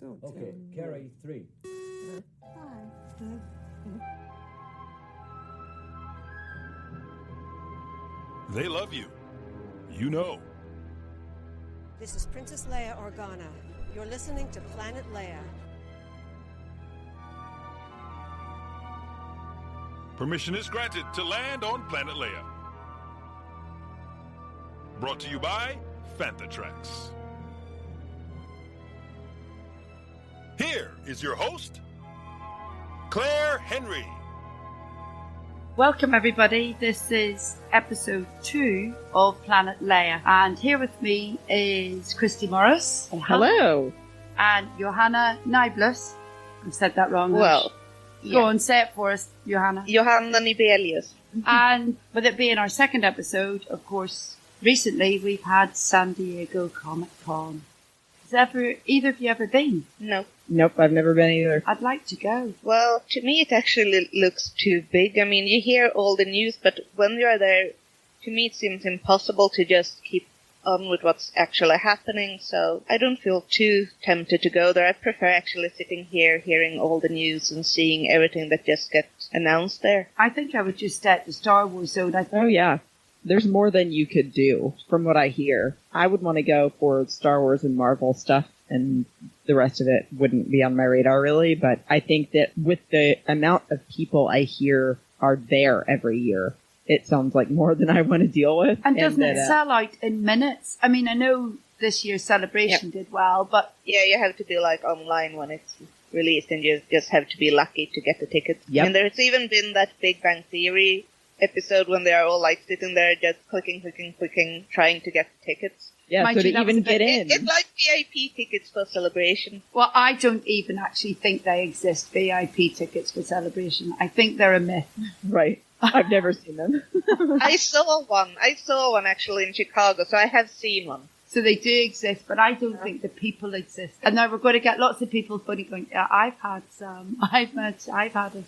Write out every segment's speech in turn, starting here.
Don't Okay, carry 3. They love you. You know. This is Princess Leia Organa. You're listening to Planet Leia. Permission is granted to land on Planet Leia. Brought to you by Fanthatrax. Here is your host, Clair Henry. Welcome everybody, this is episode 2 of Planet Leia, and here with me is Christy Morris. Hello. And Johanna Niblis. I've said that wrong. Well, Go on, say it for us, Johanna. Johanna Nibelius. And with it being our second episode, of course, recently we've had San Diego Comic Con. Has either of you ever been? No. Nope, I've never been either. I'd like to go. Well, to me it actually looks too big. I mean, you hear all the news, but when you're there, to me it seems impossible to just keep on with what's actually happening, so I don't feel too tempted to go there. I prefer actually sitting here, hearing all the news and seeing everything that just gets announced there. I think I would just stay at the Star Wars zone. Oh, yeah. There's more than you could do, from what I hear. I would want to go for Star Wars and Marvel stuff, and the rest of it wouldn't be on my radar, really. But I think that with the amount of people I hear are there every year, it sounds like more than I want to deal with. And doesn't it sell out in minutes? I mean, I know this year's celebration did well, but... Yeah, you have to do like online when it's released, and you just have to be lucky to get the tickets. Yep. I mean, there's even been that Big Bang Theory episode when they are all like sitting there just clicking, trying to get tickets. Yeah, so to even get in. It's like VIP tickets for Celebration. Well, I don't even actually think they exist, VIP tickets for Celebration. I think they're a myth. Right. I've never seen them. I saw one actually in Chicago, so I have seen one. So they do exist, but I don't think the people exist. And now we're going to get lots of people funny going, yeah, I've had a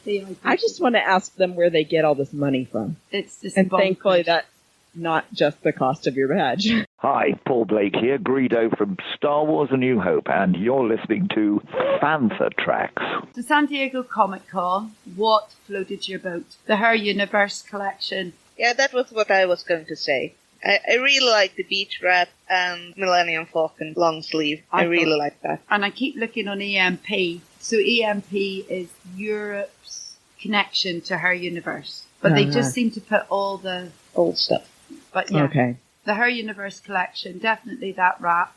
VIP. I just want to ask them where they get all this money from. It's just and bonkers. thankfully that's not just the cost of your badge. Hi, Paul Blake here, Greedo from Star Wars A New Hope, and you're listening to Fanthatrax. So San Diego Comic Con, what floated your boat? The Her Universe collection. Yeah, that was what I was going to say. I really like the Beach Wrap and Millennium Falcon long sleeve. I really like that. And I keep looking on EMP. So EMP is Europe's connection to Her Universe. But they just seem to put all the old stuff. But yeah, okay. The Her Universe collection, definitely that wrap.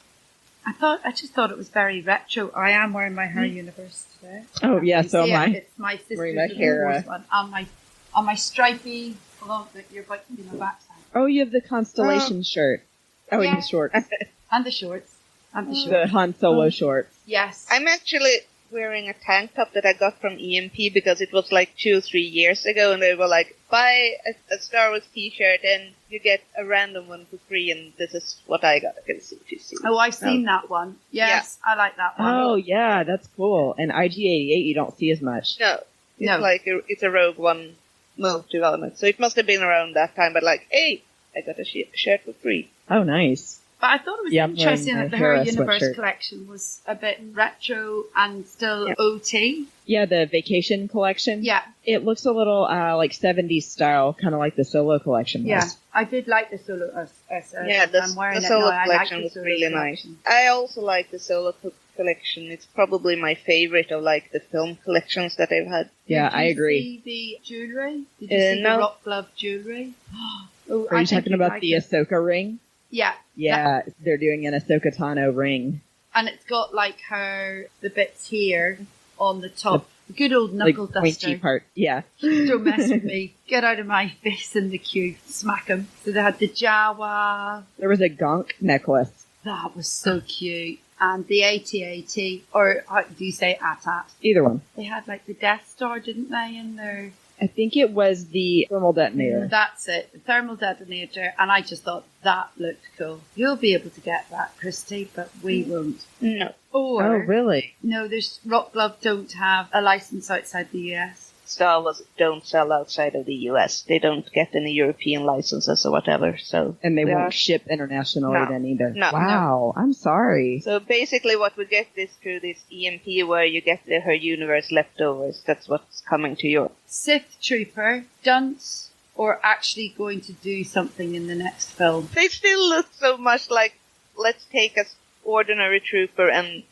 I just thought it was very retro. I am wearing my Her Universe today. Oh yeah, so am I. It's my sister's Wars one on my stripy. Hold on, you're biting my backside. Oh, you have the Constellation shirt. Oh, yeah. and the shorts. And the shorts. The Han Solo shorts. Yes. I'm actually wearing a tank top that I got from EMP because it was like 2 or 3 years ago, and they were like, buy a Star Wars t-shirt and you get a random one for free, and this is what I got. I can see if you see. Oh, I've seen that one. Yes, yeah. I like that one. Oh, yeah, that's cool. And IG-88 you don't see as much. No. It's a Rogue One move development. So it must have been around that time, but like, hey, I got a shirt for free. Oh, nice. But I thought it was interesting that the Her Universe collection was a bit retro and still OT. Yeah, the Vacation collection. Yeah. It looks a little like 70s style, kind of like the Solo collection was. Yeah, I did like the Solo. The Solo collection was really nice. I also like the Solo collection. It's probably my favorite of like the film collections that I've had. Yeah, I agree. Did you see the jewellery? Did you see the rock glove jewellery? Are you talking about the Ahsoka ring? Yeah. Yeah, they're doing an Ahsoka Tano ring. And it's got like the bits here on the top. The good old knuckle duster. Pointy part, yeah. Don't mess with me. Get out of my face in the queue. Smack them. So they had the Jawa. There was a Gonk necklace. That was so cute. And the AT-AT, or how do you say AT-AT? Either one. They had like the Death Star, didn't they, in there? I think it was the thermal detonator. That's it, the thermal detonator, and I just thought that looked cool. You'll be able to get that, Christy, but we won't. No. Or, oh, really? No, Rock Glove don't have a license outside the US. Star Wars don't sell outside of the US. They don't get any European licenses or whatever. So And they won't ship internationally then either. No. Wow, I'm sorry. So basically what we get is through this EMP where you get her universe leftovers. That's what's coming to Europe. Sith Trooper, dunce, or actually going to do something in the next film? They still look so much like, let's take an ordinary trooper and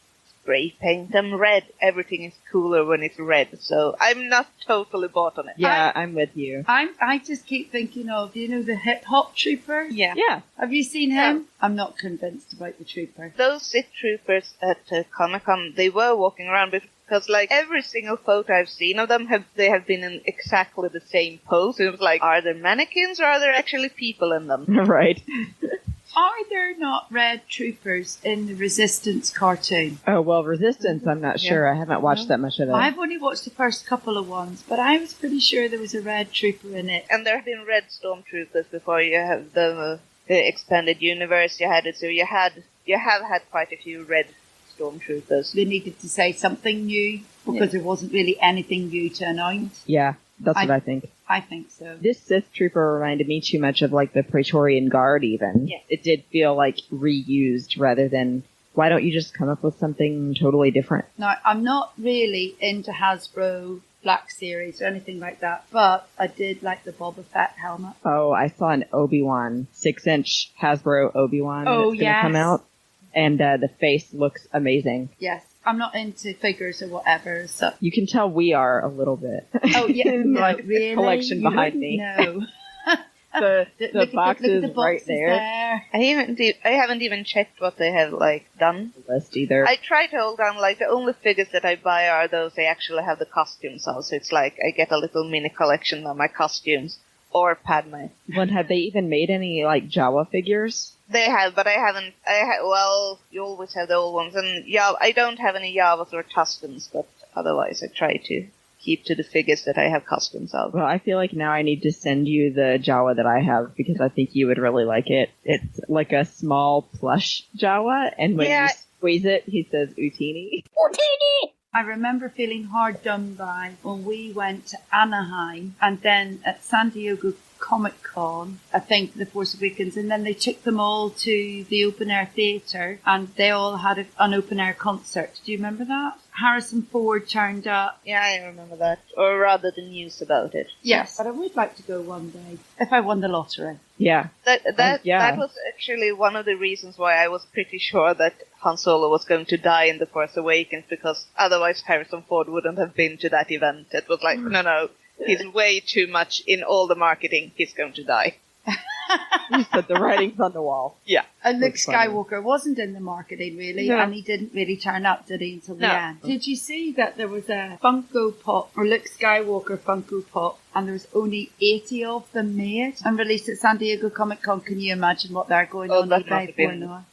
spray paint them red. Everything is cooler when it's red. So I'm not totally bought on it. Yeah, I'm with you. I just keep thinking of, do you know the hip hop trooper? Yeah. Yeah. Have you seen him? I'm not convinced about the trooper. Those Sith troopers at Comic-Con, they were walking around because, like, every single photo I've seen of them, they have been in exactly the same pose. It was like, are there mannequins or are there actually people in them? Right. Are there not red troopers in the Resistance cartoon? Oh, well, Resistance, I'm not sure. I haven't watched that much of it. I've only watched the first couple of ones, but I was pretty sure there was a red trooper in it. And there have been red stormtroopers before. You have the expanded universe. You had it, so you have had quite a few red stormtroopers. They needed to say something new because there wasn't really anything new to announce. Yeah, that's what I think. I think so. This Sith Trooper reminded me too much of, like, the Praetorian Guard, even. Yeah. It did feel, like, reused rather than, why don't you just come up with something totally different? Now, I'm not really into Hasbro Black Series or anything like that, but I did like the Boba Fett helmet. Oh, I saw an Obi-Wan, 6-inch Hasbro Obi-Wan that's going to come out. And the face looks amazing. Yes. I'm not into figures or whatever, so. You can tell we are a little bit. Oh, yeah. No, like, really? collection behind me. No. the box is right there. I haven't even checked what they have, like, done. List either. I try to hold on, like, the only figures that I buy are those they actually have the costumes on. So it's like, I get a little mini collection of my costumes. Or Padme. Well, have they even made any, like, Jawa figures? They have, but I haven't. Well, you always have the old ones, and I don't have any Jawas or Tuscans, but otherwise I try to keep to the figures that I have costumes of. Well, I feel like now I need to send you the Jawa that I have because I think you would really like it. It's like a small plush Jawa, and when you squeeze it, he says Utini. Utini! I remember feeling hard done by when we went to Anaheim and then at San Diego Comic Con, I think, The Force Awakens, and then they took them all to the open air theatre and they all had an open air concert. Do you remember that? Harrison Ford turned up. Yeah, I remember that. Or rather the news about it. Yes, but I would like to go one day if I won the lottery. Yeah. That was actually one of the reasons why I was pretty sure that Han Solo was going to die in The Force Awakens, because otherwise Harrison Ford wouldn't have been to that event. It was like, no, he's way too much in all the marketing. He's going to die. You said the writing's on the wall. Yeah. And Luke Skywalker wasn't in the marketing, really, and he didn't really turn up, did he, until the end? Did you see that there was a Funko Pop, or Luke Skywalker Funko Pop, and there was only 80 of them made and released at San Diego Comic Con? Can you imagine what they're going on eBay for now?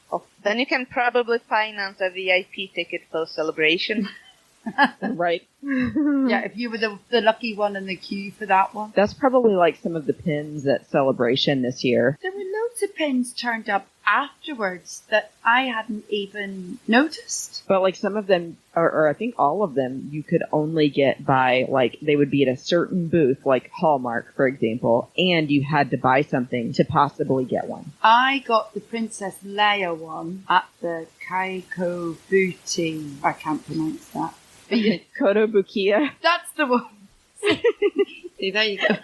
Then you can probably finance a VIP ticket for Celebration. Right. Yeah, if you were the lucky one in the queue for that one. That's probably like some of the pins at Celebration this year. There were loads of pins turned up afterwards that I hadn't even noticed. But like some of them, or I think all of them, you could only get by, like, they would be at a certain booth, like Hallmark, for example, and you had to buy something to possibly get one. I got the Princess Leia one at the Kaiko Booty. I can't pronounce that. Kotobukiya. That's the one. See, there you go.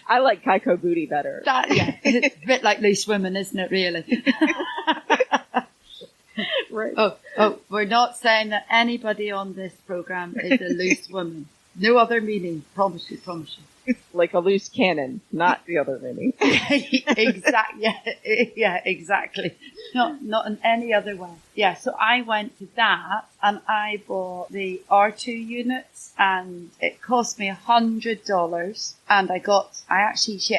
I like Kaiko Booty better. It's a bit like Loose Women, isn't it, really? Right. Oh, we're not saying that anybody on this program is a loose woman. No other meaning. Promise you. Like a loose cannon, not the other meaning. Exactly. Yeah, exactly. Not in any other way. Yeah, so I went to that and I bought the R2 units and it cost me $100 and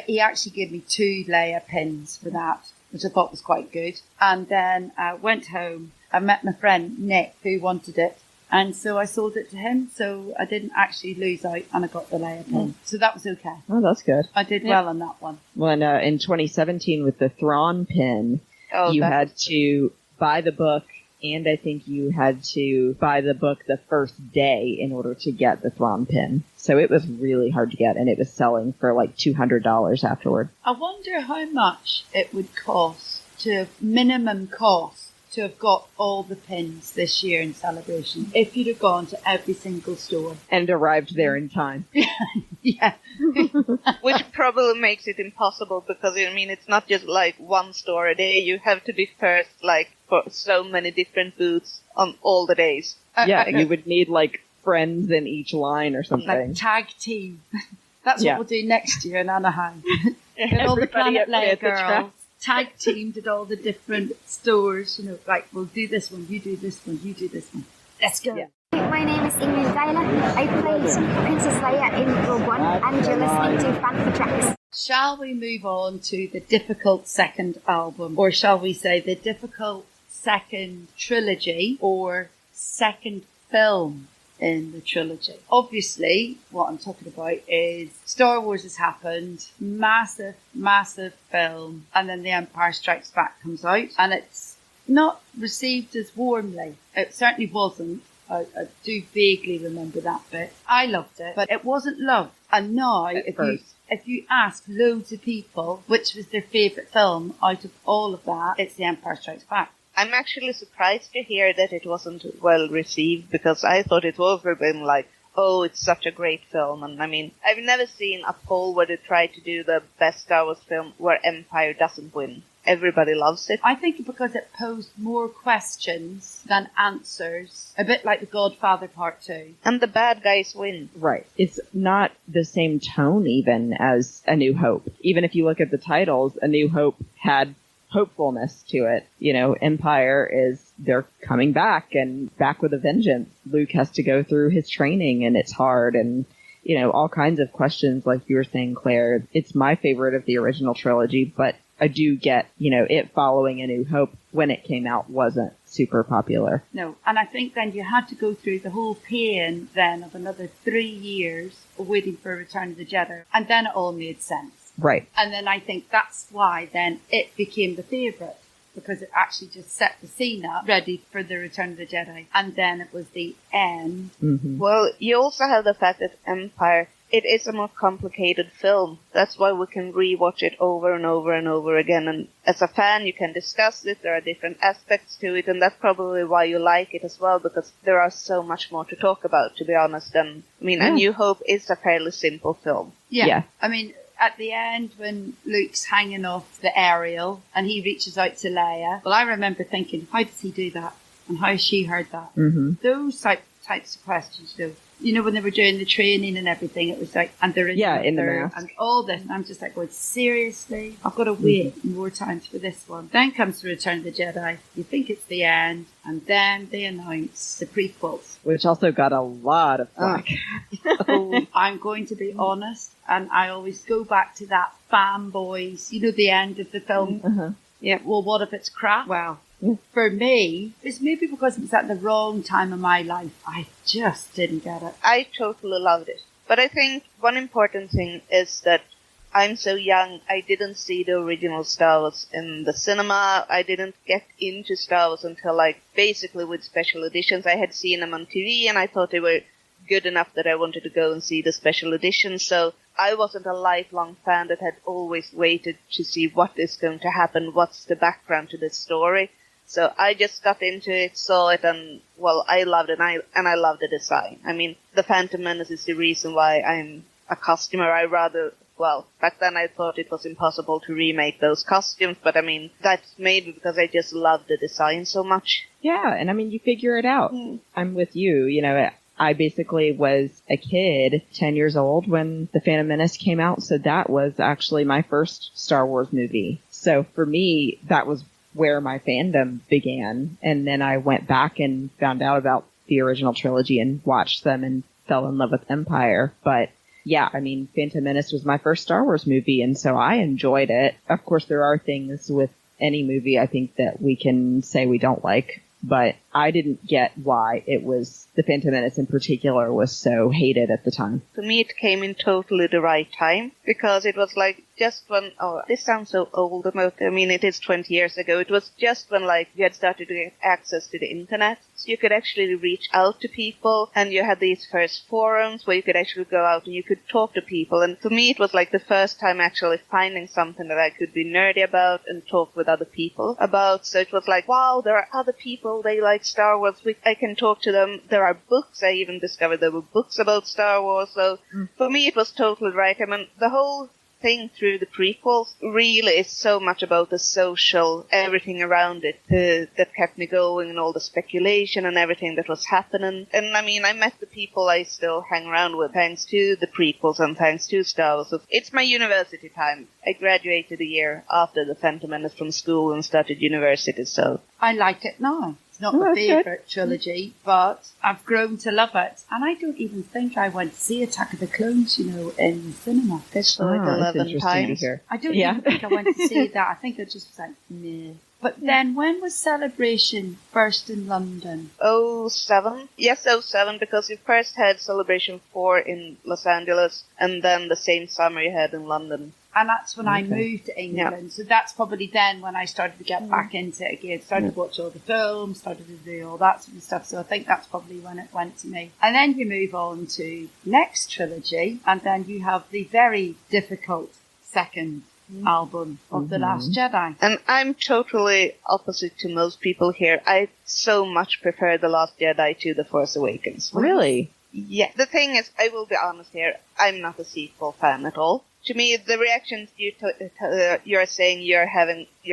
he actually gave me 2 Leia pins for that, which I thought was quite good. And then I went home. I met my friend Nick who wanted it. And so I sold it to him, so I didn't actually lose out, and I got the Leia pin. So that was okay. Oh, that's good. I did well on that one. Well, in 2017 with the Thrawn pin, you had to buy the book And I think you had to buy the book the first day in order to get the Thrawn pin. So it was really hard to get, and it was selling for like $200 afterward. I wonder how much it would cost to minimum cost to have got all the pins this year in Celebration if you'd have gone to every single store. And arrived there in time. Yeah. Which probably makes it impossible because, I mean, it's not just like one store a day. You have to be first, like, for so many different booths on all the days. Yeah, you would need, like, friends in each line or something. Like tag team. That's what we'll do next year in Anaheim. Get all the Planet Leia girls. Tag teamed at all the different stores, you know, like, we'll do this one, you do this one, you do this one. Let's go. Yeah. My name is Ingrid Geiler. I played Princess Leia in Rogue One, and you're listening to Phantom Tracks. Shall we move on to the difficult second album, or shall we say the difficult second trilogy, or second film in the trilogy? Obviously, what I'm talking about is Star Wars has happened, massive, massive film, and then The Empire Strikes Back comes out, and it's not received as warmly. It certainly wasn't. I do vaguely remember that bit. I loved it, but it wasn't loved. And now, if you ask loads of people which was their favourite film out of all of that, it's The Empire Strikes Back. I'm actually surprised to hear that it wasn't well received because I thought it would have been like, oh, it's such a great film. And I mean, I've never seen a poll where they try to do the best Star Wars film where Empire doesn't win. Everybody loves it. I think because it posed more questions than answers, a bit like The Godfather Part 2. And the bad guys win. Right. It's not the same tone even as A New Hope. Even if you look at the titles, A New Hope had hopefulness to it. You know, Empire they're coming back and back with a vengeance. Luke has to go through his training and it's hard and, you know, all kinds of questions like you were saying, Claire. It's my favorite of the original trilogy, but I do get, you know, it following A New Hope when it came out wasn't super popular. No, and I think then you had to go through the whole pain then of another 3 years of waiting for Return of the Jedi, and then it all made sense. Right. And then I think that's why then it became the favourite, because it actually just set the scene up ready for the Return of the Jedi, and then it was the end. Mm-hmm. Well, you also have the fact that Empire, it is a more complicated film. That's why we can rewatch it over and over and over again. And as a fan, you can discuss it. There are different aspects to it. And that's probably why you like it as well, because there are so much more to talk about, to be honest. And I mean, A New Hope is a fairly simple film. Yeah. I mean, at the end, when Luke's hanging off the aerial and he reaches out to Leia, well, I remember thinking, how does he do that? And how has she heard that? Mm-hmm. Those types of questions, though. You know, when they were doing the training and everything, it was like, and they're in the mask. And all this. And I'm just like, going, seriously? I've got to wait more times for this one. Then comes the Return of the Jedi. You think it's the end. And then they announce the prequels. Which also got a lot of flack. So I'm going to be honest. And I always go back to that fanboys, you know, the end of the film. Uh-huh. Yeah, well, what if it's crap? Well, for me, it's maybe because it was at the wrong time of my life. I just didn't get it. I totally loved it. But I think one important thing is that I'm so young, I didn't see the original Star Wars in the cinema. I didn't get into Star Wars until, like, basically with special editions. I had seen them on TV and I thought they were good enough that I wanted to go and see the special editions. So I wasn't a lifelong fan that had always waited to see what is going to happen, what's the background to this story. So I just got into it, saw it, and, well, I loved it, and I loved the design. I mean, the Phantom Menace is the reason why I'm a costumer. Well, back then I thought it was impossible to remake those costumes, but I mean, that's maybe because I just loved the design so much. Yeah, and I mean, you figure it out. I'm with you. You know, I basically was a kid, 10 years old, when The Phantom Menace came out, so that was actually my first Star Wars movie. So for me, that was where my fandom began. And then I went back and found out about the original trilogy and watched them and fell in love with Empire. But yeah, I mean, Phantom Menace was my first Star Wars movie, and so I enjoyed it. Of course, there are things with any movie I think that we can say we don't like, but I didn't get why the Phantom Menace in particular was so hated at the time. For me, it came in totally the right time, because it was like just when, this sounds so old, I mean, it is 20 years ago. It was just when, like, you had started to get access to the internet, so you could actually reach out to people, and you had these first forums where you could actually go out and you could talk to people. And for me, it was like the first time actually finding something that I could be nerdy about and talk with other people about. So it was like, wow, there are other people, they like Star Wars, I can talk to them. There are books. I even discovered there were books about Star Wars. So for me, it was totally right. I mean, the whole thing through the prequels really is so much about the social, everything around it that kept me going, and all the speculation and everything that was happening. And I mean, I met the people I still hang around with thanks to the prequels and thanks to Star Wars. So it's my university time. I graduated a year after the Phantom Menace from school and started university, so I like it now. Not my favourite trilogy, but I've grown to love it. And I don't even think I went to see Attack of the Clones, in the cinema. I saw it 11 times. I don't even think I went to see that. I think I just was like, meh. But then when was Celebration first in London? 07. Yes, 07, because you first had Celebration 4 in Los Angeles, and then the same summer you had in London. And that's when I moved to England. Yeah. So that's probably then when I started to get back into it again. Started to watch all the films, started to do all that sort of stuff. So I think that's probably when it went to me. And then you move on to next trilogy. And then you have the very difficult second album of The Last Jedi. And I'm totally opposite to most people here. I so much prefer The Last Jedi to The Force Awakens. Really? Yeah. The thing is, I will be honest here, I'm not a sequel fan at all. To me, the reactions you're saying you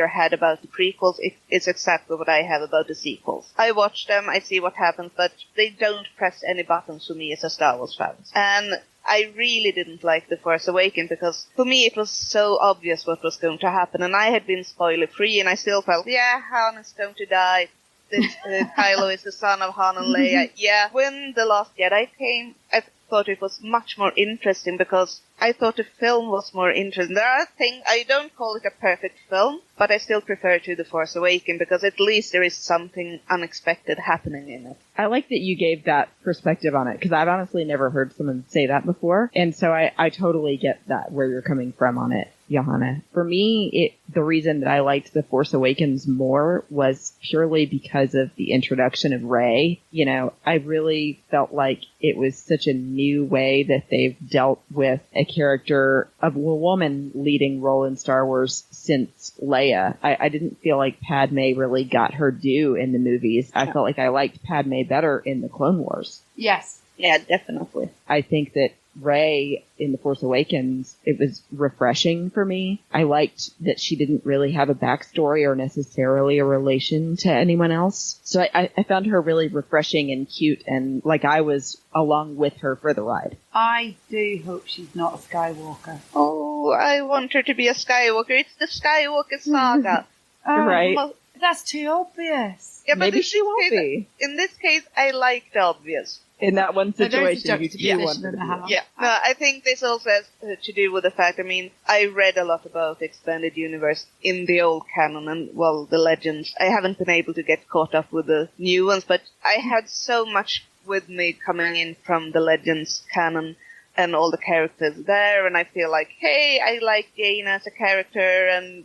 had about the prequels is exactly what I have about the sequels. I watch them, I see what happens, but they don't press any buttons for me as a Star Wars fan. And I really didn't like The Force Awakens because for me it was so obvious what was going to happen, and I had been spoiler-free, and I still felt, Han is going to die. Kylo is the son of Han and Leia. Yeah, when The Last Jedi came, I thought it was much more interesting because I thought the film was more interesting. There are things, I don't call it a perfect film, but I still prefer to The Force Awakens because at least there is something unexpected happening in it. I like that you gave that perspective on it because I've honestly never heard someone say that before. And so I totally get that, where you're coming from on it, Johanna. For me, the reason that I liked The Force Awakens more was purely because of the introduction of Rey. I really felt like it was such a new way that they've dealt with a character of a woman leading role in Star Wars since Leia. I didn't feel like Padme really got her due in the movies. I felt like I liked Padme better in the Clone Wars. Yes. Yeah, definitely. I think that Rey in The Force Awakens, it was refreshing for me. I liked that she didn't really have a backstory or necessarily a relation to anyone else. So I found her really refreshing and cute, and like I was along with her for the ride. I do hope she's not a Skywalker. Oh, I want her to be a Skywalker. It's the Skywalker saga. Right. That's too obvious. Yeah, but maybe she won't be. In this case, I like the obvious. In that one situation, you want her to be. Yeah. No, I think this also has to do with the fact, I read a lot about the expanded universe in the old canon and, the legends. I haven't been able to get caught up with the new ones, but I had so much with me coming in from the legends canon and all the characters there, and I feel like, hey, I like Jane as a character, and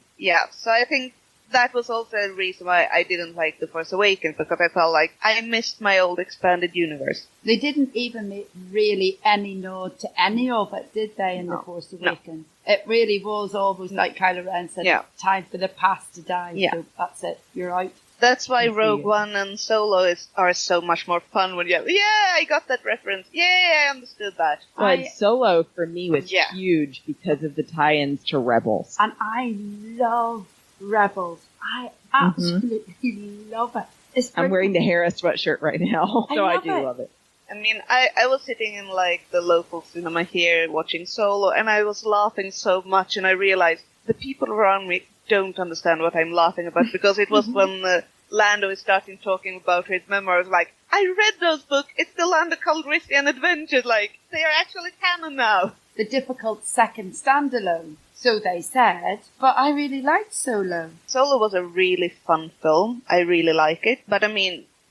so I think that was also a reason why I didn't like The Force Awakens, because I felt like I missed my old expanded universe. They didn't even make really any nod to any of it, did they, in The Force Awakens? No. It really was almost like Kylo Ren said, time for the past to die, so that's it, you're out. That's why Rogue One and Solo are so much more fun when I got that reference. I understood that. But Solo, for me, was huge because of the tie-ins to Rebels. And I love Rebels. I absolutely love it. I'm wearing the Hera sweatshirt right now, so I do love it. I was sitting in the local cinema here watching Solo, and I was laughing so much, and I realized the people around me don't understand what I'm laughing about, because it was when Lando is starting talking about his memoirs, I read those books, it's the Lando Calrissian Adventures, they are actually canon now. The difficult second standalone. So they said, but I really liked Solo. Solo was a really fun film. I really like it. But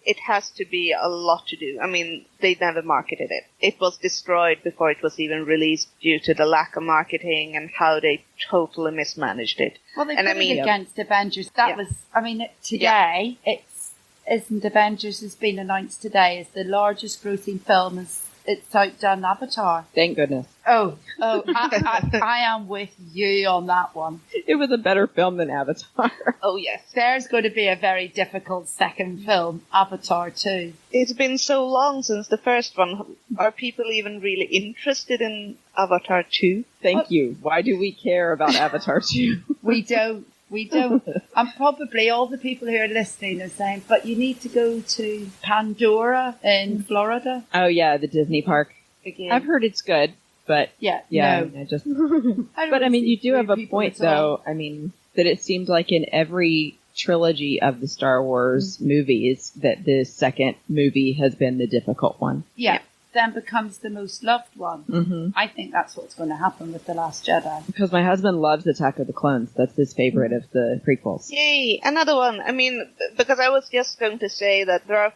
it has to be a lot to do. I mean, they never marketed it. It was destroyed before it was even released due to the lack of marketing and how they totally mismanaged it. Well, they and put it against Avengers. That was, I mean, today, isn't Avengers has been announced today as the largest grossing film. It's outdone Avatar. Thank goodness. I am with you on that one. It was a better film than Avatar. Oh, yes. There's going to be a very difficult second film, Avatar 2. It's been so long since the first one. Are people even really interested in Avatar 2? Thank you. Why do we care about Avatar 2? We don't. And probably all the people who are listening are saying, but you need to go to Pandora in Florida. Oh, yeah, the Disney park. Again. I've heard it's good, but no. I just. But I mean, you do have a point, though. I mean, that it seemed like in every trilogy of the Star Wars movies that the second movie has been the difficult one. Yeah. Then becomes the most loved one. Mm-hmm. I think that's what's going to happen with The Last Jedi. Because my husband loves Attack of the Clones. That's his favorite of the prequels. Yay! Another one. I mean, because I was just going to say that there are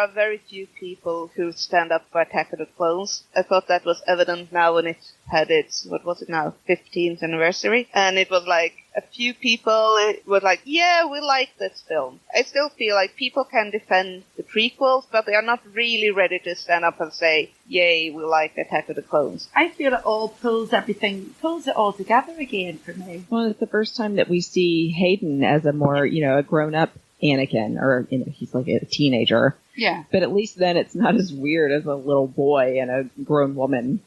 very few people who stand up for Attack of the Clones. I thought that was evident now when it had its, 15th anniversary. And it was like, a few people were like, yeah, we like this film. I still feel like people can defend the prequels, but they are not really ready to stand up and say, yay, we like Attack of the Clones. I feel it all pulls it all together again for me. Well, it's the first time that we see Hayden as a more, a grown-up Anakin, or, he's like a teenager. Yeah. But at least then it's not as weird as a little boy and a grown woman.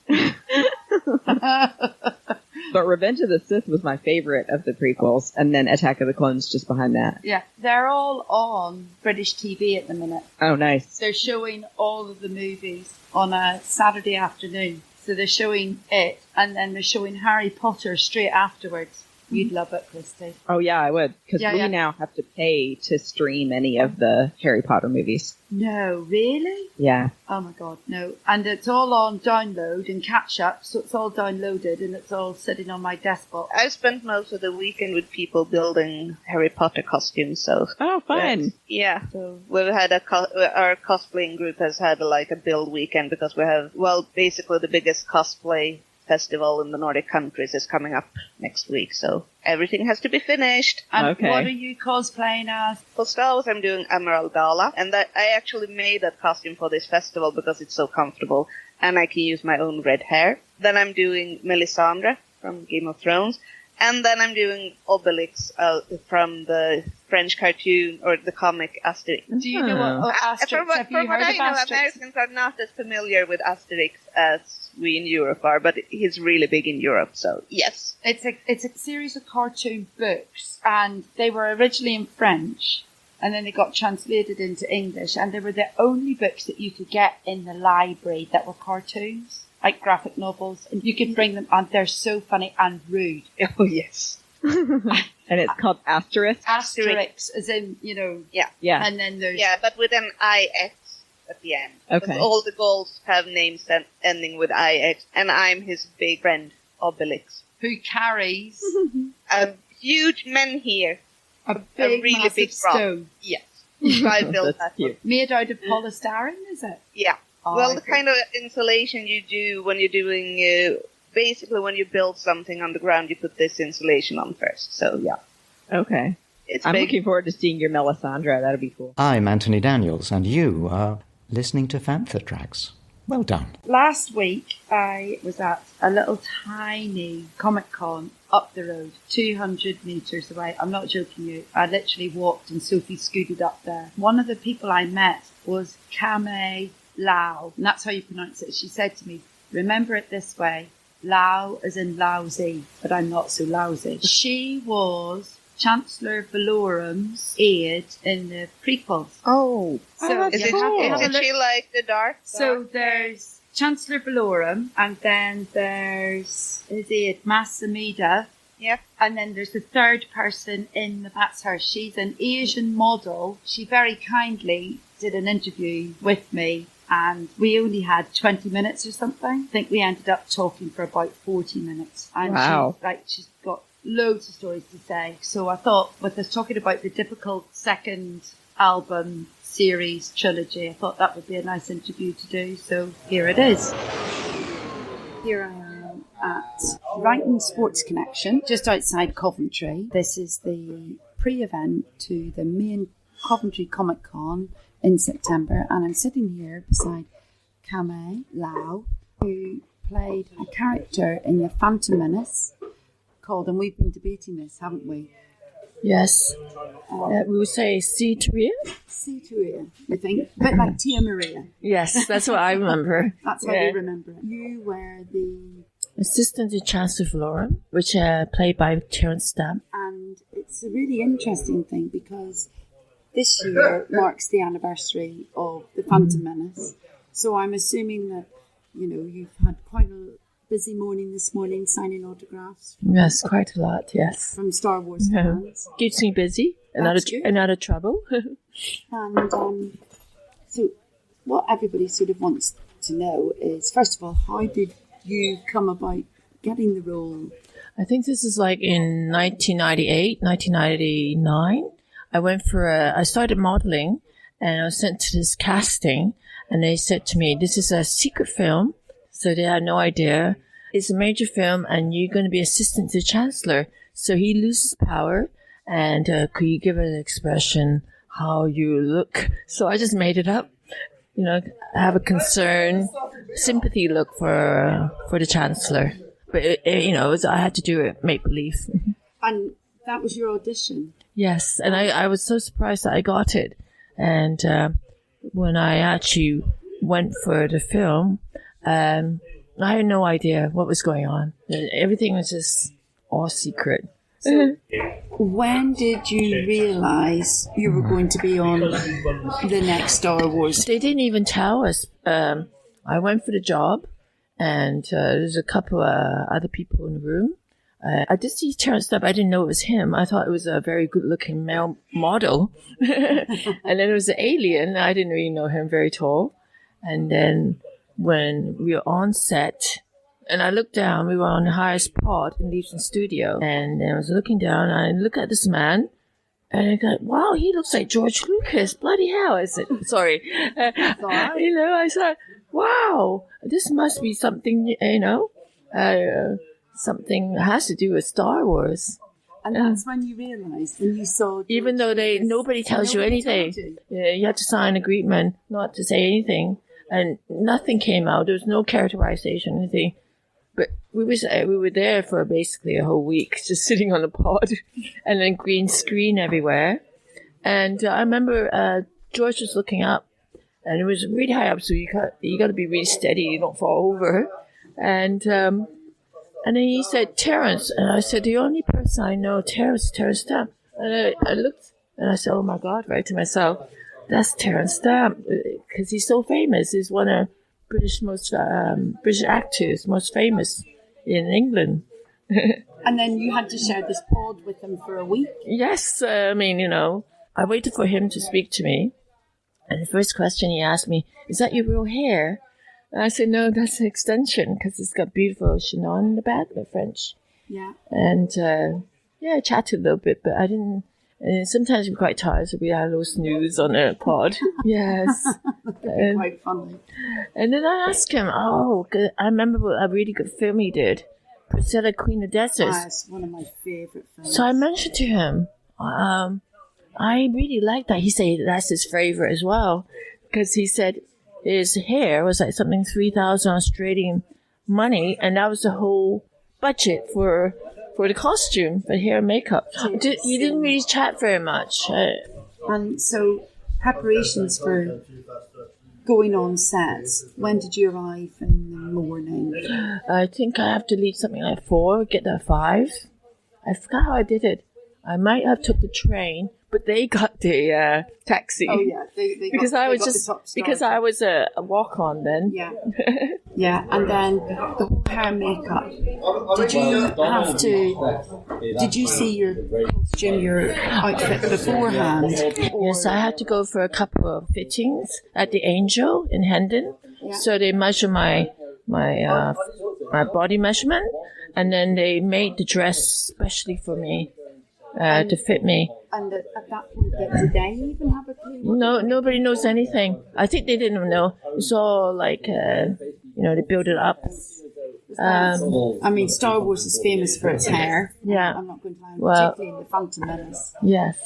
But Revenge of the Sith was my favorite of the prequels, and then Attack of the Clones just behind that. Yeah, they're all on British TV at the minute. Oh, nice. They're showing all of the movies on a Saturday afternoon. So they're showing it, and then they're showing Harry Potter straight afterwards. You'd love it, Christy. Oh, yeah, I would. Because we now have to pay to stream any of the Harry Potter movies. No, really? Yeah. Oh, my God, no. And it's all on download and catch-up, so it's all downloaded, and it's all sitting on my desktop. I spent most of the weekend with people building Harry Potter costumes, so... Oh, fun. Yeah. So we've had our cosplaying group has had a build weekend because we have, basically the biggest cosplay festival in the Nordic countries is coming up next week, so everything has to be finished. And what are you cosplaying as? For Star Wars, I'm doing Emerald Gala, and that I actually made that costume for this festival because it's so comfortable, and I can use my own red hair. Then I'm doing Melisandre from Game of Thrones, and then I'm doing Obelix from the French cartoon or the comic Asterix. Do you know what Asterix? From what I know, Americans are not as familiar with Asterix as we in Europe are, but he's really big in Europe, so yes. It's a series of cartoon books, and they were originally in French, and then they got translated into English, and they were the only books that you could get in the library that were cartoons, like graphic novels, and you could bring them, and they're so funny and rude. Oh, yes. And it's called Asterix? Asterix, as in, Yeah. And then there's... Yeah, but with an IX at the end. Okay. All the goals have names ending with IX, and I'm his big friend, Obelix. Who carries... a huge menhir. A really big stone. Yes. I built that one. Made out of polystyrene, is it? Yeah. Oh, the kind of insulation you do when you're doing... basically, when you build something on the ground, you put this insulation on first. So, yeah. Okay. I'm looking forward to seeing your Melisandre. That'll be cool. I'm Anthony Daniels, and you are listening to Panther Tracks. Well done. Last week, I was at a little tiny Comic-Con up the road, 200 metres away. I'm not joking you. I literally walked and Sophie scooted up there. One of the people I met was Kamay Lau, and that's how you pronounce it. She said to me, remember it this way, Lau as in lousy, but I'm not so lousy. She was Chancellor Valorum's aide in the prequels. Oh, so is she like the Dark? So there's Chancellor Valorum, and then there's his aide, Massamida. Yeah. And then there's the third person that's her. She's an Asian model. She very kindly did an interview with me, and we only had 20 minutes or something. I think we ended up talking for about 40 minutes. And wow. She's got loads of stories to say. So I thought, with us talking about the difficult second album, series, trilogy. I thought that would be a nice interview to do, so here it is. Here I am at Wrighton Sports Connection, just outside Coventry. This is the pre-event to the main Coventry Comic Con in September, and I'm sitting here beside Kamay Lau, who played a character in the Phantom Menace called, and we've been debating this, haven't we? Yes. We would say C-Turia. C-Turia, I think. A bit like Tia Maria. Yes, that's what I remember. That's how you remember it. You were the assistant to Chancellor Valorum, which played by Terence Stamp. And it's a really interesting thing because this year marks the anniversary of the Phantom Menace. So I'm assuming that, you've had quite a busy morning this morning signing autographs. Yes, quite a lot, yes. From Star Wars fans. Keeps me busy and out of trouble. And so what everybody sort of wants to know is, first of all, how did you come about getting the role? I think this is like in 1998, 1999. I started modeling and I was sent to this casting and they said to me, this is a secret film. So they had no idea. It's a major film and you're going to be assistant to the Chancellor. So he loses power and could you give an expression how you look? So I just made it up. I have a concern, sympathy look for the Chancellor. But, I had to do it, make believe. And that was your audition? Yes, and I was so surprised that I got it. And when I actually went for the film, I had no idea what was going on. Everything was just all secret. So when did you realise you were going to be on the next Star Wars? They didn't even tell us. I went for the job, and there's a couple of other people in the room. I did see Terence Stamp. I didn't know it was him. I thought it was a very good-looking male model. And then there was an alien. I didn't really know him, very tall. And then when we were on set, and I looked down, we were on the highest pod in Legion Studio. And I was looking down, and I looked at this man, and I go, wow, he looks like George Lucas. Bloody hell, I said, sorry. I said, wow, this must be something, something has to do with Star Wars. And that's when you realised, when you saw... Even though nobody tells you anything. You had to sign an agreement not to say anything. And nothing came out. There was no characterization, anything. But we were there for basically a whole week, just sitting on a pod. And then green screen everywhere. And I remember George was looking up. And it was really high up, so you got to be really steady, you don't fall over. And then he said, Terence. And I said, the only person I know, Terence Stamp. And I looked, and I said, oh my God, right to myself, that's Terence Stamp. Because he's so famous. He's one of British actors, most famous in England. And then you had to share this pod with him for a week? Yes. I waited for him to speak to me. And the first question he asked me, is that your real hair? And I said, no, that's an extension because it's got beautiful chignon in the back, the French. Yeah. And, I chatted a little bit, but I didn't. And sometimes we're quite tired, so we had a little snooze on a pod. Yes. Quite funny. And then I asked him, I remember a really good film he did, Priscilla, Queen of Deserts. That's one of my favourite films. So I mentioned to him, I really like that. He said that's his favourite as well, because he said his hair was like something 3,000 Australian money, and that was the whole budget for the costume, for hair and makeup. You didn't really chat very much. And so preparations for going on sets, when did you arrive in the morning? I think I have to leave something like 4, get there at 5. I forgot how I did it. I might have took the train, but they got the taxi. Oh yeah, because I was a walk-on then. Yeah, yeah, and then the whole hair and makeup. Did you see your costume, your outfit beforehand? Yes, I had to go for a couple of fittings at the Angel in Hendon. Yeah. So they measure my body measurement, and then they made the dress specially for me. to fit me. And at that point, did they even have a clue? No, nobody knows anything. I think they didn't know. It's all like, they build it up. I mean, Star Wars is famous for its hair. Yeah. I'm not going to lie, particularly in the Phantom Menace. Yes.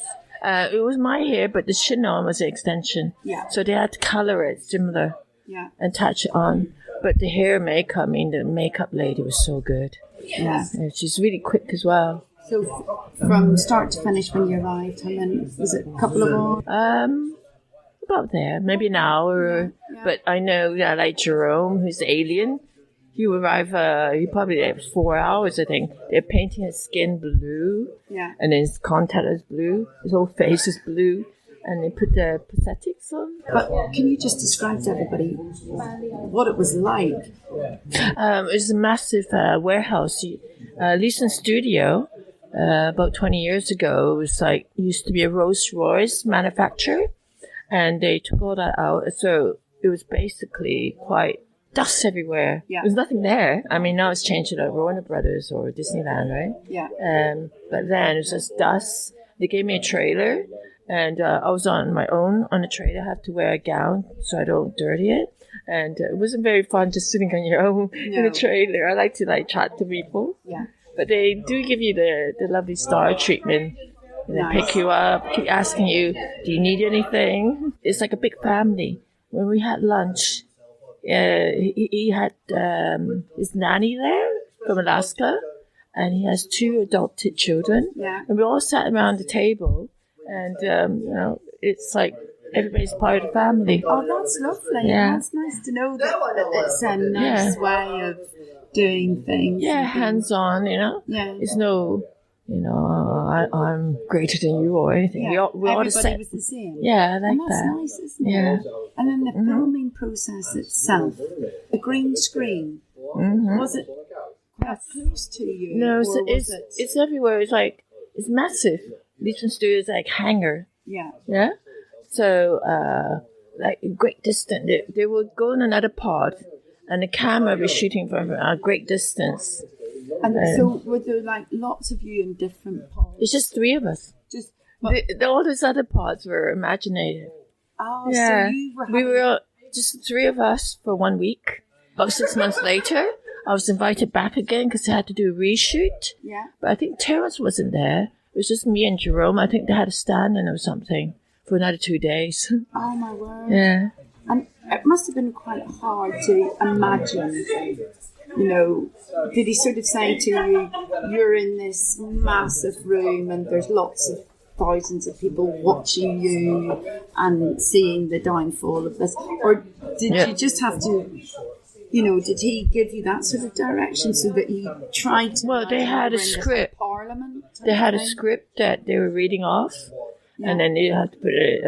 It was my hair, but the chignon was an extension. Yeah. So they had to color it similar. Yeah. And touch it on. But the hair makeup, the makeup lady was so good. Yeah. She's really quick as well. So from start to finish when you arrived, how many, was it a couple of hours? About there, maybe an hour. Yeah. But I know that like Jerome, who's the alien, he arrived, he probably there 4 hours, I think. They're painting his skin blue. Yeah. And then his contact is blue. His whole face is blue. And they put the prosthetics on. But can you just describe to everybody what it was like? It was a massive warehouse. Leeson Studio, about 20 years ago, it was like, used to be a Rolls-Royce manufacturer. And they took all that out. So it was basically quite dust everywhere. Yeah. There's nothing there. I mean, now it's changed to like Warner Brothers or Disneyland, right? Yeah. But then it was just dust. They gave me a trailer. And I was on my own on the trailer. I have to wear a gown so I don't dirty it. And it wasn't very fun just sitting on your own in a trailer. I like to like chat to people. Yeah. But they do give you the lovely star treatment. And they pick you up, keep asking you, do you need anything? It's like a big family. When we had lunch, he had his nanny there from Alaska. And he has 2 adopted children. Yeah. And we all sat around the table. And, it's like everybody's part of the family. Oh, that's lovely. Yeah. That's nice to know that it's a nice way of doing things. Yeah, hands-on, Yeah. It's no, I'm greater than you or anything. Yeah. We all Everybody was the same. Yeah, I like and that's that. nice, isn't it? Yeah. And then the filming process itself, a green screen, was it quite close to you? No, or it's everywhere. It's like, it's massive. Leeson Studio is like hangar. Yeah. Yeah. So, like a great distance, they would go in another pod, and the camera was shooting from a great distance. And so, were there like lots of you in different pods? It's just 3 of us. Just all those other pods were imaginative. oh, Yeah, so you were. we were just 3 of us for 1 week. About 6 months later, I was invited back again because I had to do a reshoot. Yeah. But I think Terrence wasn't there. It was just me and Jerome. I think they had a stand-in or something for another 2 days. Oh my word. Yeah. And it must have been quite hard to imagine. Did he sort of say to you, you're in this massive room and there's lots of thousands of people watching you and seeing the downfall of this? Or did you just have to, did he give you that sort of direction so that you tried to... Well, they had a script. Parliament? They had a script that they were reading off. Yeah. And then they had to put it,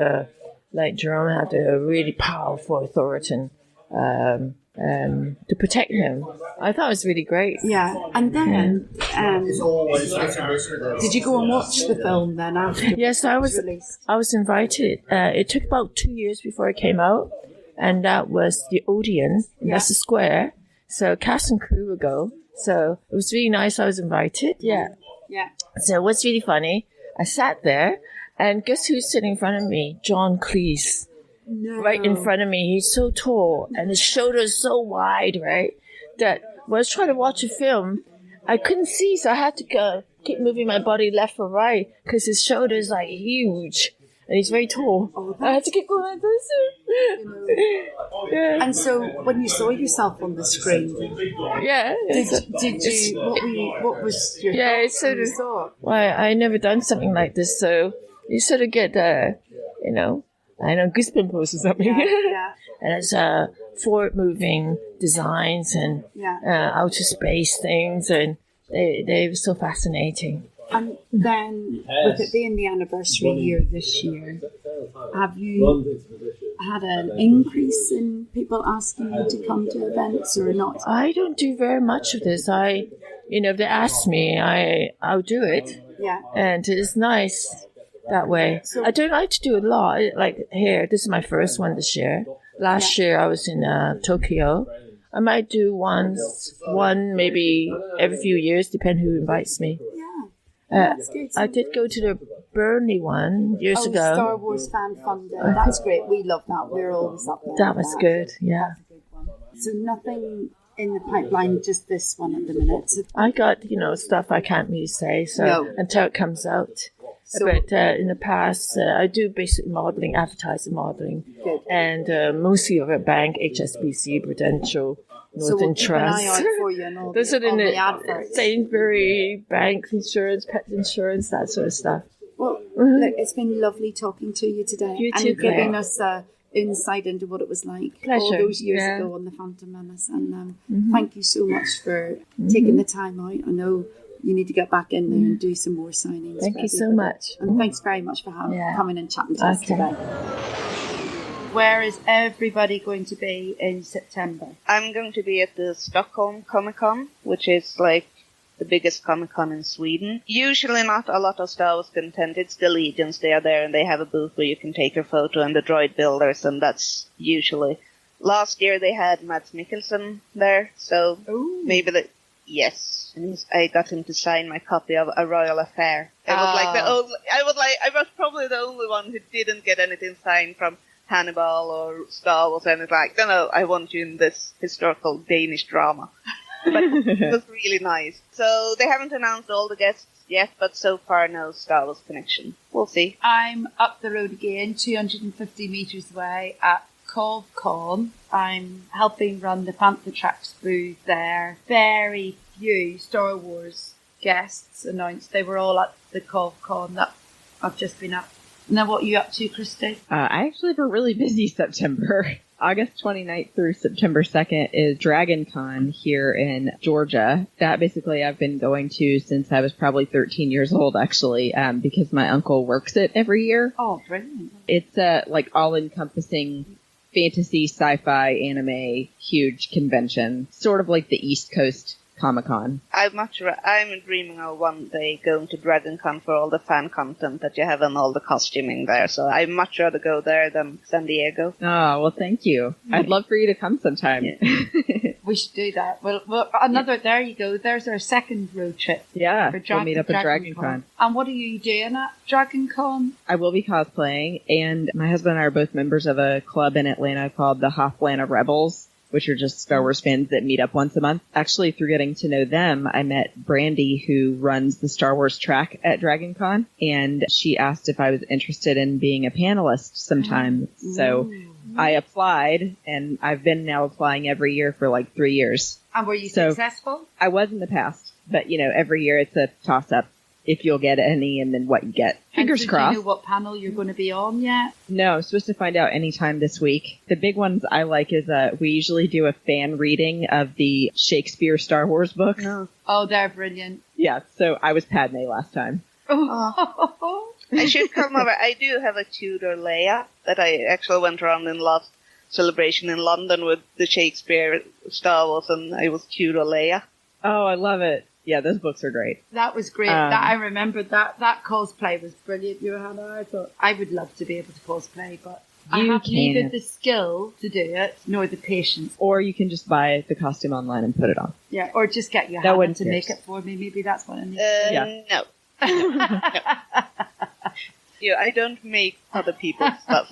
like Jerome had a really powerful authority to protect him. I thought it was really great. Yeah, and then did you go and watch the film then after? Yes, I was invited. It took about 2 years before it came out, and that was the Odeon in Leicester Square. So cast and crew would go. So it was really nice. I was invited. Yeah. Yeah. So what's really funny? I sat there, and guess who's sitting in front of me? John Cleese. No. Right in front of me. He's so tall and his shoulders so wide, right? That when I was trying to watch a film, I couldn't see, so I had to keep moving my body left or right because his shoulders like huge and he's very tall. Oh, I had to keep going like this. Yeah. And so when you saw yourself on the screen, did you? What was your it's sort of why I never done something like this, so you sort of get goosebumps or something. Yeah. And it's forward-moving designs and outer space things, and they were so fascinating. And then, with it being the anniversary year this year, have you had an increase in people asking you to come to events or not? I don't do very much of this. If they ask me, I'll do it. Yeah. And it's nice that way. So, I don't like to do a lot. Like here, this is my first one this year. Last year I was in Tokyo. I might do one maybe every few years, depending who invites me. Yeah. I did go to the Burnley one years ago. Star Wars Fan Fun Day. That's great. We love that. We're always up there. That was good, yeah. That's a good one. So nothing in the pipeline, just this one at the minute. I got, stuff I can't really say, so until it comes out. But in the past, I do basic modeling, advertising modeling, and mostly of a bank, HSBC, Prudential, Northern Trust. Keep an eye out for you and all Those are in the adverts. Sainsbury, bank insurance, pet insurance, that sort of stuff. Well, look, it's been lovely talking to you today. You and too, giving Claire. us insight into what it was like Pleasure. all those years ago on the Phantom Menace. And thank you so much for taking the time out. I know you need to get back in there and do some more signings. Thank you so much. And thanks very much for coming and chatting to us Okay. today. Where is everybody going to be in September? I'm going to be at the Stockholm Comic Con, which is like the biggest Comic Con in Sweden. Usually not a lot of Star Wars content. It's the Legions. They are there and they have a booth where you can take your photo and the droid builders, and that's usually. Last year they had Mads Mikkelsen there, so maybe yes. And I got him to sign my copy of A Royal Affair. It was like I was probably the only one who didn't get anything signed from Hannibal or Star Wars, and it's like, no, I want you in this historical Danish drama. But it was really nice. So they haven't announced all the guests yet, but so far no Star Wars connection. We'll see. I'm up the road again, 250 metres away at CovCon. I'm helping run the Panther Tracks booth there. Very few Star Wars guests announced. They were all at the CovCon that I've just been at. Now, what are you up to, Christy? I actually have a really busy September. August 29th through September 2nd is Dragon Con here in Georgia. That basically I've been going to since I was probably 13 years old, actually, because my uncle works it every year. Oh, brilliant. It's a all-encompassing fantasy, sci-fi, anime, huge convention. Sort of like the East Coast Comic-Con. I'm dreaming of one day going to Dragon Con for all the fan content that you have and all the costuming there. So I'd much rather go there than San Diego. Oh, well, thank you. I'd love for you to come sometime. Yeah. We should do that. Well, there you go. There's our second road trip. Yeah, we'll meet up at Dragon Con. And what are you doing at Dragon Con? I will be cosplaying, and my husband and I are both members of a club in Atlanta called the Hofflanta Rebels, which are just Star Wars fans that meet up once a month. Actually, through getting to know them, I met Brandy, who runs the Star Wars track at Dragon Con, and she asked if I was interested in being a panelist sometime. So I applied, and I've been now applying every year for like 3 years. And were you successful? I was in the past, but every year it's a toss-up. If you'll get any and then what you get. Fingers crossed. Do you know what panel you're going to be on yet? No, I'm supposed to find out anytime this week. The big ones I like is we usually do a fan reading of the Shakespeare Star Wars books. No. Oh, they're brilliant. Yeah, so I was Padme last time. Oh. I should come over. I do have a Tudor Leia that I actually went around in last celebration in London with the Shakespeare Star Wars, and I was Tudor Leia. Oh, I love it. Yeah, those books are great. That was great. I remember that cosplay was brilliant, Johanna. I thought I would love to be able to cosplay, but I have neither the skill to do it nor the patience. Or you can just buy the costume online and put it on. Yeah, or just get Johanna to make it for me. Maybe that's what I need. No. Yeah, I don't make other people's stuff.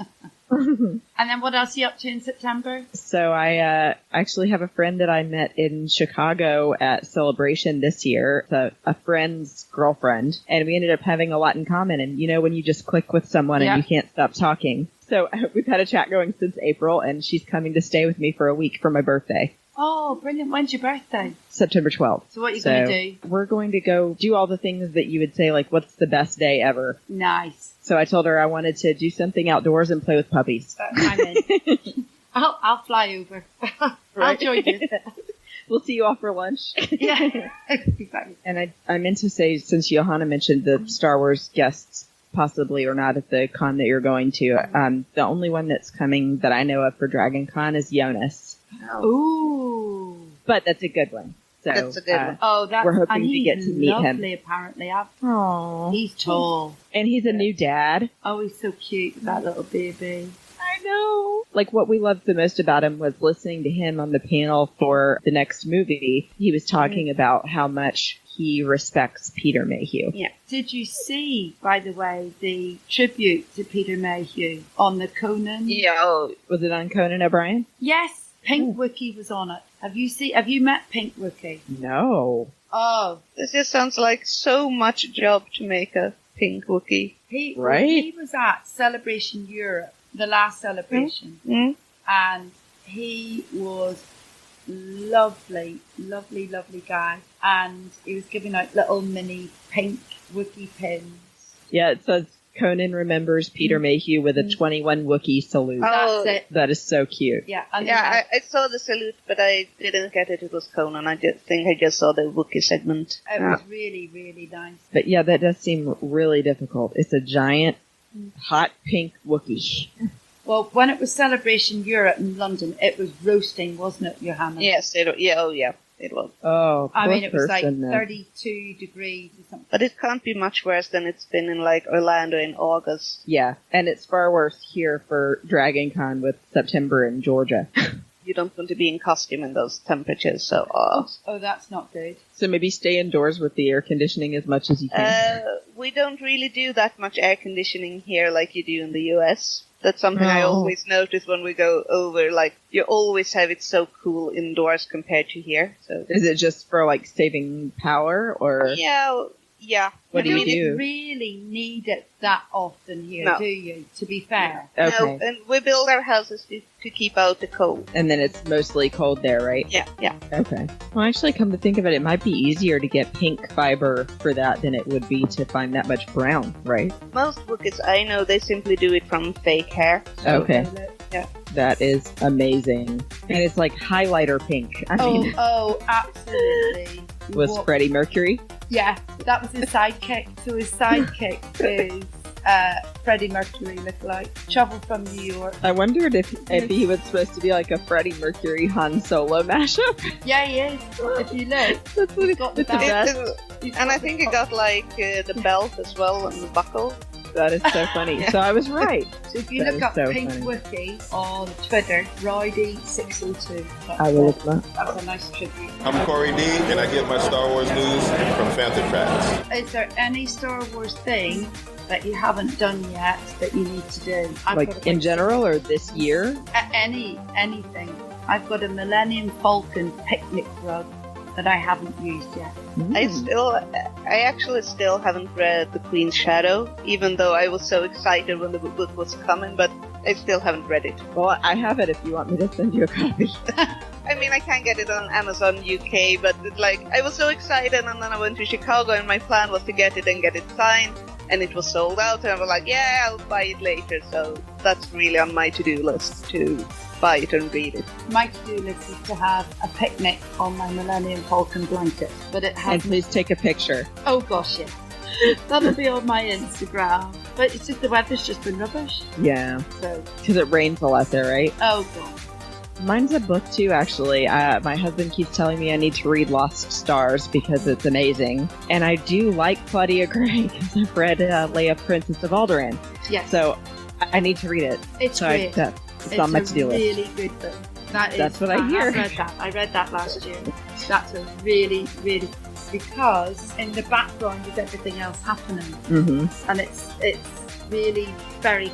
And then what else are you up to in September? So I actually have a friend that I met in Chicago at Celebration this year. It's a friend's girlfriend. And we ended up having a lot in common. And when you just click with someone and you can't stop talking. So we've had a chat going since April, and she's coming to stay with me for a week for my birthday. Oh, brilliant. When's your birthday? September 12th. So what are you going to do? We're going to go do all the things that you would say, like, what's the best day ever? Nice. So I told her I wanted to do something outdoors and play with puppies. I'm in. I'll fly over. I'll join you. We'll see you off for lunch. Yeah, exactly. And I meant to say, since Johanna mentioned the Star Wars guests possibly or not at the con that you're going to, the only one that's coming that I know of for Dragon Con is Jonas. Ooh. But that's a good one. So, that's a good one. Oh, we're hoping to get to meet him. Apparently. Aww. He's tall. And he's a new dad. Oh, he's so cute, that little baby. I know. like what we loved the most about him was listening to him on the panel for the next movie. He was talking about how much he respects Peter Mayhew. Yeah. Did you see, by the way, the tribute to Peter Mayhew on the Conan? Yeah. Oh, Was it on Conan O'Brien? Yes. Pink Wookie was on it. Have you met Pink Wookie? No. Oh. this just sounds like so much job to make a pink Wookiee. He was at Celebration Europe, the last celebration. Mm. And he was lovely guy. And he was giving out little mini pink Wookiee pins. Yeah, it says Conan remembers Peter Mayhew with a 21 Wookiee salute. That's it. That is so cute. Yeah. And Yeah, I saw the salute, but I didn't get it. It was Conan. I just saw the Wookiee segment. it was really, really nice. But yeah, that does seem really difficult. It's a giant, hot pink Wookiee. Well, when it was Celebration Europe in London, it was roasting, wasn't it, Johanna? Yes, it was. Oh, I mean, it was like person, then. 32 degrees or something. But it can't be much worse than it's been in like Orlando in August. Yeah, and it's far worse here for Dragon Con with September in Georgia. You don't want to be in costume in those temperatures, so Oh, that's not good. So maybe stay indoors with the air conditioning as much as you can. we don't really do that much air conditioning here like you do in the US. That's something I always notice when we go over. Like, you always have it so cool indoors compared to here. So Is it just for like saving power, or yeah. what do you don't do? really need it that often here, No. do you? To be fair. Okay, No, and we build our houses to keep out the cold. and then it's mostly cold there, right? Yeah. Okay. Well, actually, come to think of it, it might be easier to get pink fiber for that than it would be to find that much brown, right? Most Wookiees I know, they simply do it from fake hair. Okay. Yeah. That is amazing. And it's like highlighter pink. I mean, Absolutely. was Freddie Mercury? Yeah, that was his sidekick. So his sidekick is Freddie Mercury lookalike. Travel from New York. I wondered if he was supposed to be like a Freddie Mercury Han Solo mashup. Yeah, he is. If you look, That's what he's got the it's the belt. best. And I think it got like the belt as well and the buckle. That is so funny. So I was right. So if you That look is up so Pink funny. Wookie on Twitter, Rowdy602. I will look them up. That was a nice tribute. I'm Corey D, and I get my Star Wars news from Phantom Tracks. Is there any Star Wars thing that you haven't done yet that you need to do? Like in general or this year? Anything. I've got a Millennium Falcon picnic rug that I haven't used yet. I actually still haven't read The Queen's Shadow, even though I was so excited when the book was coming, but I still haven't read it. Well, I have it if you want me to send you a copy. I mean, I can get it on Amazon UK, but I was so excited, and then I went to Chicago, and my plan was to get it and get it signed, and it was sold out, and I was like, yeah, I'll buy it later, so that's really on my to-do list, to buy it and read it. My to-do list is to have a picnic on my Millennium Falcon blanket, but it And has. please take a picture. Oh gosh, yeah. That'll be on my Instagram. But it's just the weather's just been rubbish. Yeah. So. Because it rains a lot there, right? Oh god. Mine's a book too, actually. My husband keeps telling me I need to read Lost Stars because it's amazing. And I do like Claudia Gray because I've read Leia, Princess of Alderaan. Yes. So I need to read it. It's so great. It's on my to-do list. It's a really good book. That's what I hear. I read that last year. That's a really, really, because in the background is everything else happening, and it's really very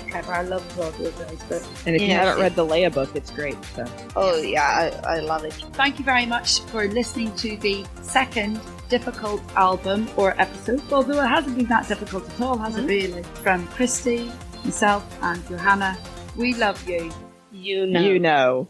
clever. I love Claudia Gray's book. And if you haven't read the Leia book, it's great. So. Oh yeah, I love it. Thank you very much for listening to the second difficult album or episode, although it hasn't been that difficult at all, has it really? From Christy, myself and Johanna, we love you. You know. You know.